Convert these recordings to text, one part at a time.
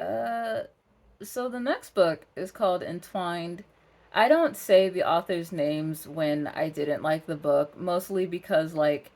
Uh, so the next book is called Entwined. I don't say the author's names when I didn't like the book, mostly because like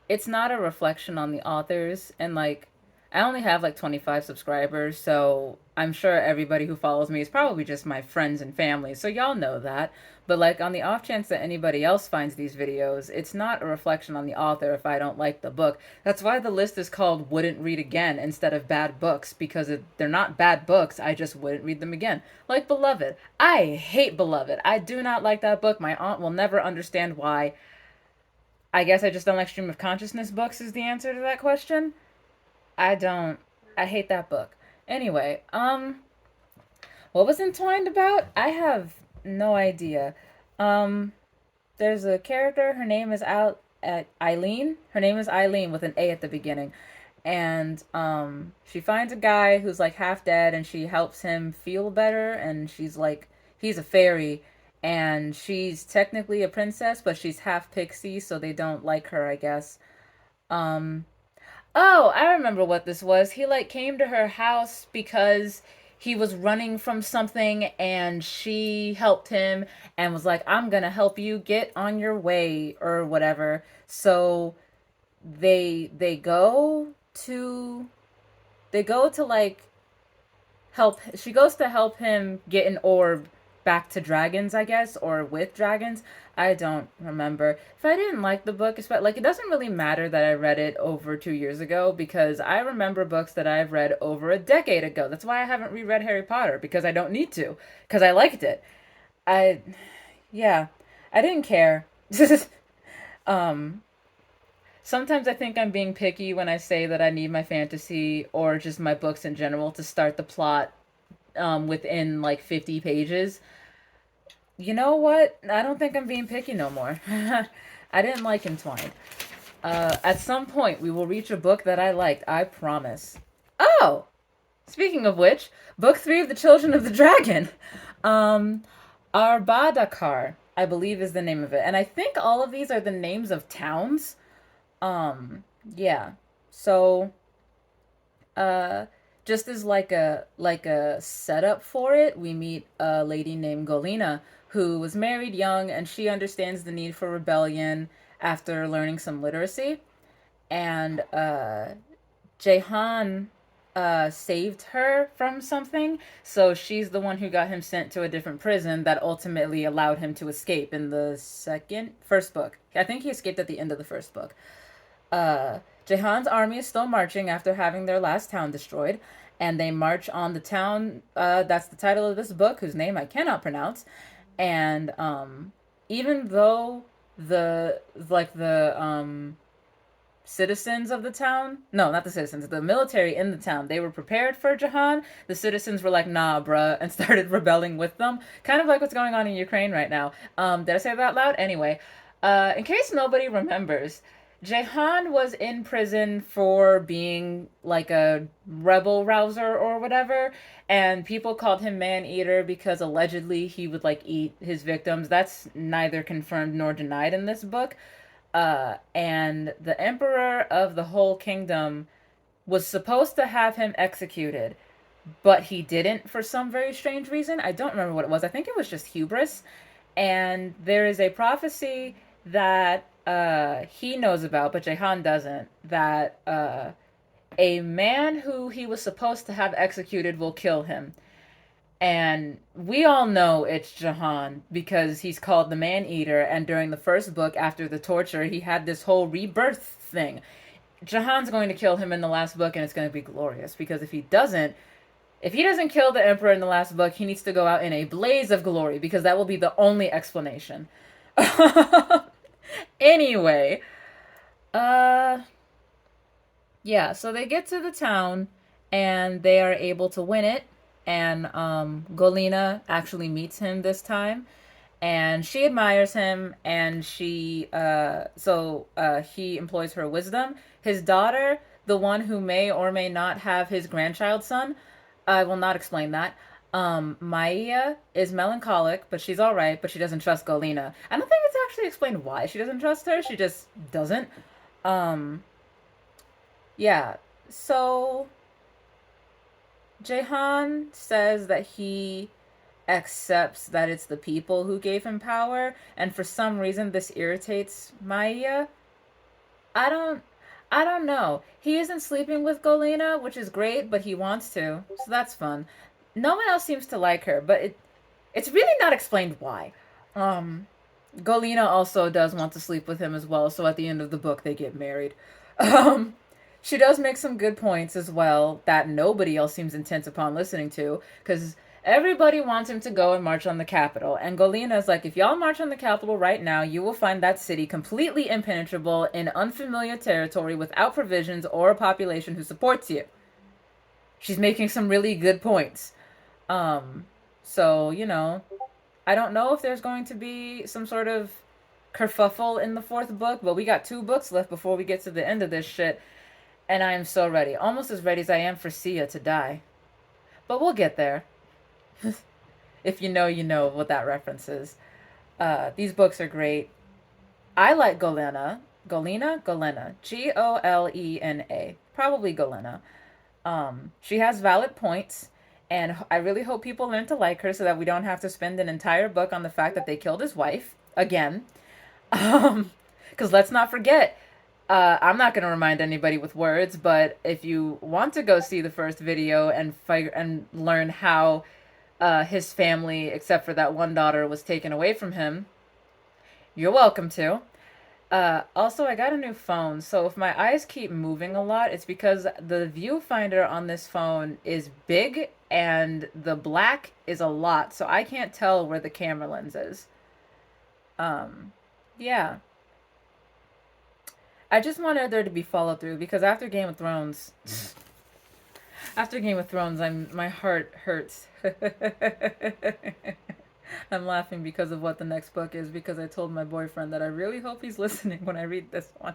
it's not a reflection on the authors, and like I only have like 25 subscribers, so I'm sure everybody who follows me is probably just my friends and family. So y'all know that. But like on the off chance that anybody else finds these videos, it's not a reflection on the author if I don't like the book. That's why the list is called Wouldn't Read Again instead of Bad Books, because they're not bad books. I just wouldn't read them again. Like Beloved. I hate Beloved. I do not like that book. My aunt will never understand why. I guess I just don't like stream of consciousness books, is the answer to that question. I don't. I hate that book. Anyway, what was Entwined about? I have no idea. Um, there's a character. Her name is out at Eileen. Her name is Eileen with an A at the beginning, and she finds a guy who's like half dead, and she helps him feel better. And she's like, he's a fairy, and she's technically a princess, but she's half pixie, so they don't like her, I guess. Um, Oh, I remember what this was. He like came to her house because he was running from something and she helped him and was like, "I'm going to help you get on your way," or whatever. So they to they go to like help she goes to help him get an orb back to dragons, I guess, or with dragons. I don't remember. If I didn't like the book, especially like it doesn't really matter that I read it over 2 years ago, because I remember books that I've read over a decade ago. That's why I haven't reread Harry Potter, because I don't need to, because I liked it. I Yeah, I didn't care. um Sometimes I think I'm being picky when I say that I need my fantasy or just my books in general to start the plot within like 50 pages. You know what? I don't think I'm being picky no more. I didn't like Entwined. At some point, we will reach a book that I liked. I promise. Oh, speaking of which, book three of the Children of the Dragon, um, Arbadakar, I believe is the name of it, and I think all of these are the names of towns. Um, yeah. So uh just as like a setup for it, we meet a lady named Galena who was married young, and she understands the need for rebellion after learning some literacy. And Jehan saved her from something, so she's the one who got him sent to a different prison that ultimately allowed him to escape in the first book. I think he escaped at the end of the first book. Jehan's army is still marching after having their last town destroyed, and they march on the town. That's the title of this book, whose name I cannot pronounce. And even though the citizens of the town, no, not the citizens, the military in the town, they were prepared for Jahan. The citizens were like, "Nah, bruh," and started rebelling with them. Kind of like what's going on in Ukraine right now. Did I say that out loud? Anyway, in case nobody remembers, Jehan was in prison for being like a rebel rouser or whatever, and people called him man eater because allegedly he would like eat his victims. That's neither confirmed nor denied in this book. And the emperor of the whole kingdom was supposed to have him executed, but he didn't for some very strange reason. I don't remember what it was. I think it was just hubris. And there is a prophecy that he knows about, but Jehan doesn't, that a man who he was supposed to have executed will kill him. And we all know it's Jahan because he's called the Man Eater. And during the first book, after the torture, he had this whole rebirth thing. Jahan's going to kill him in the last book, and it's going to be glorious because if he doesn't kill the Emperor in the last book, he needs to go out in a blaze of glory because that will be the only explanation. Anyway, uh, yeah, so they get to the town and they are able to win it. And Golina actually meets him this time, and she admires him, and he employs her wisdom. His daughter, the one who may or may not have his grandchild son, I will not explain that. Maya is melancholic, but she's all right, but she doesn't trust Golina. I don't think it's actually explained why she doesn't trust her. She just doesn't. Um, yeah. So Jehan says that he accepts that it's the people who gave him power, and for some reason this irritates Maya. I don't I don't know. He isn't sleeping with Galena, which is great, but he wants to. So that's fun. No one else seems to like her, but it's really not explained why. Um Galena also does want to sleep with him as well, so at the end of the book they get married. Um she does make some good points as well that nobody else seems intent upon listening to, because everybody wants him to go and march on the Capitol. And Galena is like, if y'all march on the Capitol right now, you will find that city completely impenetrable in unfamiliar territory without provisions or a population who supports you. She's making some really good points. Um, so, I don't know if there's going to be some sort of kerfuffle in the fourth book, but we got 2 books left before we get to the end of this shit, and I am so ready. Almost as ready as I am for Sia to die. But we'll get there. If you know, you know what that reference is. These books are great. I like Golena. Golena? Golena. Golena. Probably Golena. She has valid points, and I really hope people learn to like her so that we don't have to spend an entire book on the fact that they killed his wife again. Because let's not forget, I'm not going to remind anybody with words, but if you want to go see the first video and figure and learn how his family, except for that one daughter, was taken away from him, you're welcome to. Also, I got a new phone, so if my eyes keep moving a lot, it's because the viewfinder on this phone is big and the black is a lot, so I can't tell where the camera lens is. Um, yeah. I just wanted there to be follow through because after Game of Thrones, my heart hurts. I'm laughing because of what the next book is because I told my boyfriend that I really hope he's listening when I read this one.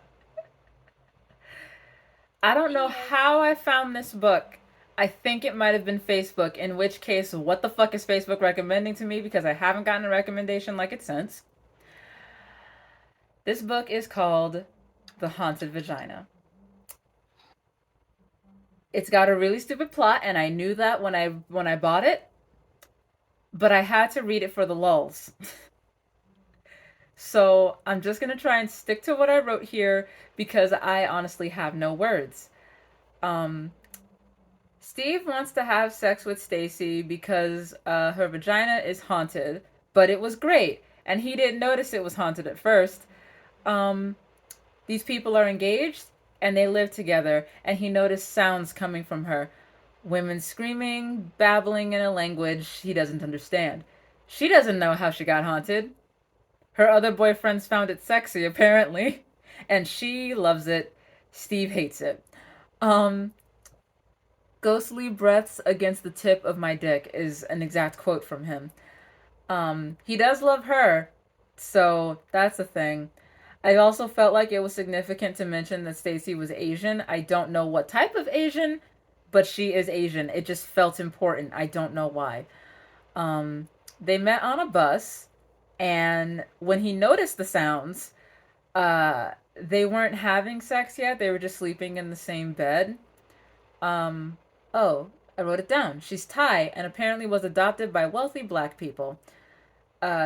I don't know how I found this book. I think it might have been Facebook, in which case, what the fuck is Facebook recommending to me because I haven't gotten a recommendation like it since. This book is called The Haunted Vagina. It's got a really stupid plot, and I knew that when I bought it, but I had to read it for the lulz. So I'm just gonna try and stick to what I wrote here because I honestly have no words. Um, Steve wants to have sex with Stacy because her vagina is haunted, but it was great, and he didn't notice it was haunted at first. Um, these people are engaged and they live together, and he noticed sounds coming from her. Women screaming, babbling in a language he doesn't understand. She doesn't know how she got haunted. Her other boyfriends found it sexy, apparently, and she loves it. Steve hates it. Um, Ghostly breaths against the tip of my dick is an exact quote from him. He does love her, so that's the thing. I also felt like it was significant to mention that Stacy was Asian. I don't know what type of Asian, but she is Asian. It just felt important. I don't know why. They met on a bus, and when he noticed the sounds, they weren't having sex yet. They were just sleeping in the same bed. Um, oh, I wrote it down. She's Thai and apparently was adopted by wealthy black people.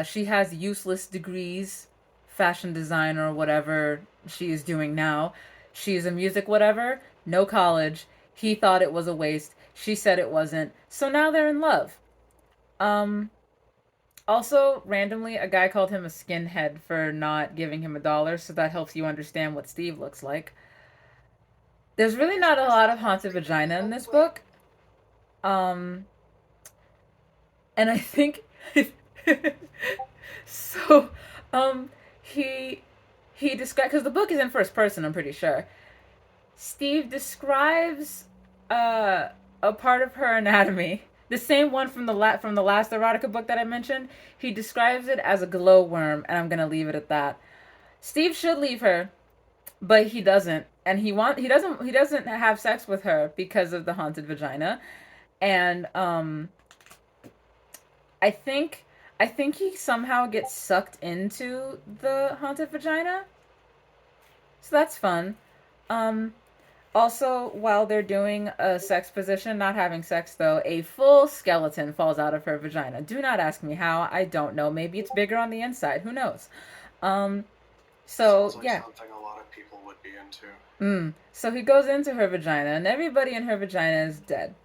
She has useless degrees, fashion designer or whatever she is doing now. She is a music whatever, no college. He thought it was a waste. She said it wasn't. So now they're in love. Um, Also, randomly, a guy called him a skinhead for not giving him $1, so that helps you understand what Steve looks like. There's really not a lot of haunted vagina in this book. Um, and I think so. Um, he he describes because the book is in first person. I'm pretty sure. Steve describes uh, a part of her anatomy, the same one from the last erotica book that I mentioned. He describes it as a glowworm, and I'm gonna leave it at that. Steve should leave her, but he doesn't, and he doesn't have sex with her because of the haunted vagina, and I think I think he somehow gets sucked into the haunted vagina, so that's fun. Um, Also, while they're doing a sex position, not having sex though, a full skeleton falls out of her vagina. Do not ask me how. I don't know. Maybe it's bigger on the inside. Who knows? Um, so Sounds like yeah. something a lot of people would be into. So he goes into her vagina, and everybody in her vagina is dead.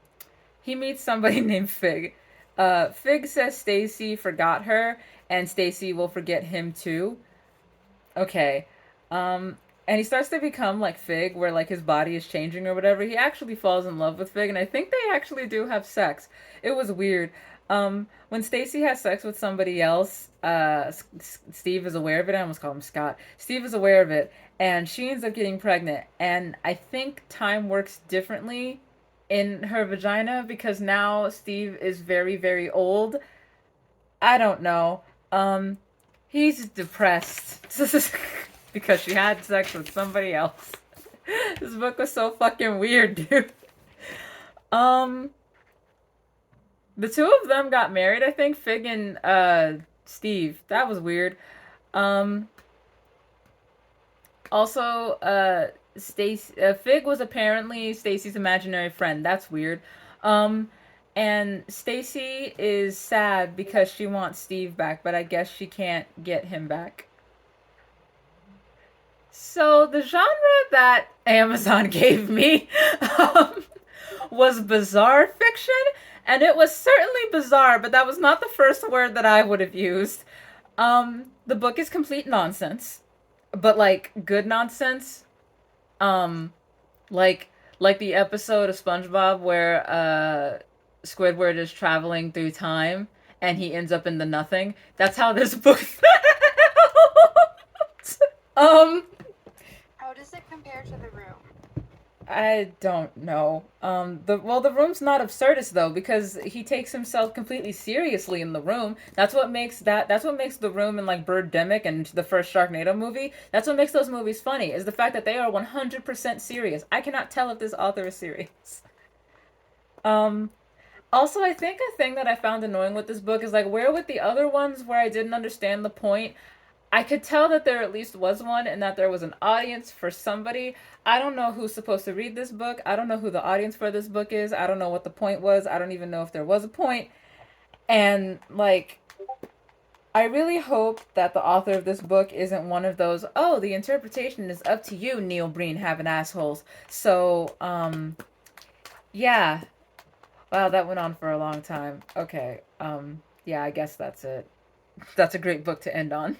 He meets somebody named Fig. Fig says Stacy forgot her, and Stacy will forget him too. Okay. Um, and he starts to become like Fig, where like his body is changing or whatever. He actually falls in love with Fig, and I think they actually do have sex. It was weird. When Stacy has sex with somebody else, Steve is aware of it. I almost call him Scott. Steve is aware of it, and she ends up getting pregnant. And I think time works differently in her vagina because now Steve is very, very old. I don't know. Um, he's depressed because she had sex with somebody else. This book was so fucking weird, dude. Um, the two of them got married, I think, Fig and Steve. That was weird. Um, also, Stacy Fig was apparently Stacy's imaginary friend. That's weird. Um, and Stacy is sad because she wants Steve back, but I guess she can't get him back. So the genre that Amazon gave me um, was bizarre fiction, and it was certainly bizarre, but that was not the first word that I would have used. The book is complete nonsense, but like good nonsense. Um, like like the episode of SpongeBob where Squidward is traveling through time and he ends up in the nothing. That's how this book felt. How does it compare to the room? I don't know. The room's not absurdist though because he takes himself completely seriously in the room. That's what makes the room in like Birdemic and the first Sharknado movie. That's what makes those movies funny is the fact that they are 100% serious. I cannot tell if this author is serious. Um, Also, I think a thing that I found annoying with this book is like where with the other ones where I didn't understand the point, I could tell that there at least was one and that there was an audience for somebody. I don't know who's supposed to read this book. I don't know who the audience for this book is. I don't know what the point was. I don't even know if there was a point. And like I really hope that the author of this book isn't one of those, oh, the interpretation is up to you, Neil Breen having assholes. So, yeah. Wow, that went on for a long time. Okay. Yeah, I guess that's it. That's a great book to end on.